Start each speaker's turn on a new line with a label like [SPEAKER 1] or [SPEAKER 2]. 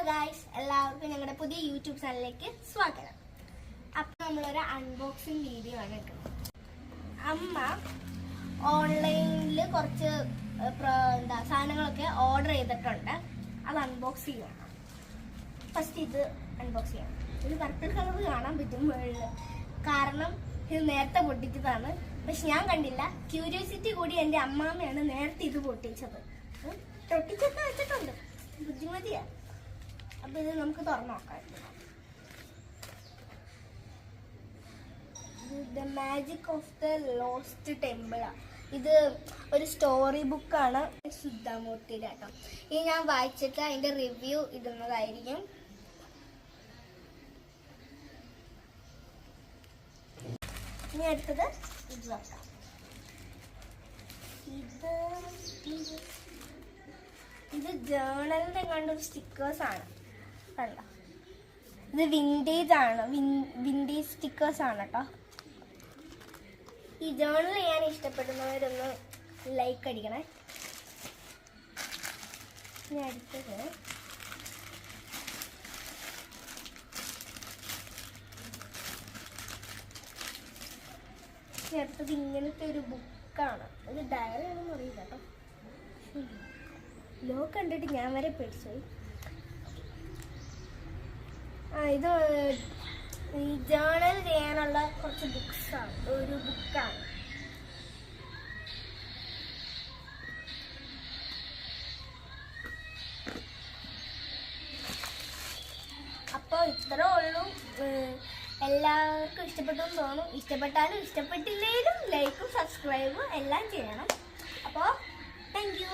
[SPEAKER 1] Guys, എല്ലാവർക്കും ഞങ്ങളുടെ പുതിയ യൂട്യൂബ് ചാനലിലേക്ക് സ്വാഗതം. അപ്പം നമ്മളൊരു അൺബോക്സിങ് വീഡിയോ ആണ് എടുക്കുന്നത്. അമ്മ ഓൺലൈനിൽ കുറച്ച് സാധനങ്ങളൊക്കെ ഓർഡർ ചെയ്തിട്ടുണ്ട്. അത് അൺബോക്സ് ചെയ്യണം. ഫസ്റ്റ് ഇത് അൺബോക്സ് ചെയ്യണം. ഇത് പർപ്പിൾ കളർ കാണാൻ പറ്റും മുകളിൽ, കാരണം ഇത് നേരത്തെ പൊട്ടിച്ചതാണ്. പക്ഷെ ഞാൻ കണ്ടില്ല. ക്യൂരിയോസിറ്റി കൂടി എൻ്റെ അമ്മാമ്മയാണ് നേരത്തെ ഇത് പൊട്ടിച്ചത്. പൊട്ടിച്ചൊക്കെ വെച്ചിട്ടുണ്ട്, ബുദ്ധിമതിയാ. അപ്പൊ ഇത് നമുക്ക് തുറന്നു നോക്കാം. The magic of the lost temple. ഇത് ഒരു സ്റ്റോറി ബുക്കാണ്, സുധാമൂർത്തിയുടെ കേട്ടോ. ഇത് ഞാൻ വായിച്ചിട്ട് അതിന്റെ റിവ്യൂ ഇടുന്നതായിരിക്കും. ഇനി അടുത്തത് ഇത് നോക്കാം. ഇത് ജേണലിന്റെ കണ്ടൊരു സ്റ്റിക്കേഴ്സ് ആണ്. കണ്ടോ, ഇത് വിൻറ്റേജ് ആണ്, വിൻറ്റേജ് സ്റ്റിക്കേഴ്സ് ആണ് കേട്ടോ. ഈ ജേണൽ ചെയ്യാൻ ഇഷ്ടപ്പെടുന്നവരൊന്ന് ലൈക്ക് അടിക്കണേ. ഇനി അടുത്തത് ഇങ്ങനത്തെ ഒരു ബുക്കാണ്. ഒരു ഡയറി ആണെന്ന് അറിയില്ല കേട്ടോ. ലോ കണ്ടിട്ട് ഞാൻ വരെ പേടിച്ചുപോയി. ഇത് ഈ ജേണൽ ചെയ്യാനുള്ള കുറച്ച് ബുക്സാണ്, ഒരു ബുക്കാണ്. അപ്പോൾ ഇത്രേ ഉള്ളൂ. എല്ലാവർക്കും ഇഷ്ടപ്പെട്ടു എന്ന് തോന്നും. ഇഷ്ടപ്പെട്ടാലും ഇഷ്ടപ്പെട്ടില്ലേലും ലൈക്കും സബ്സ്ക്രൈബും എല്ലാം ചെയ്യണം. അപ്പോൾ താങ്ക് യു.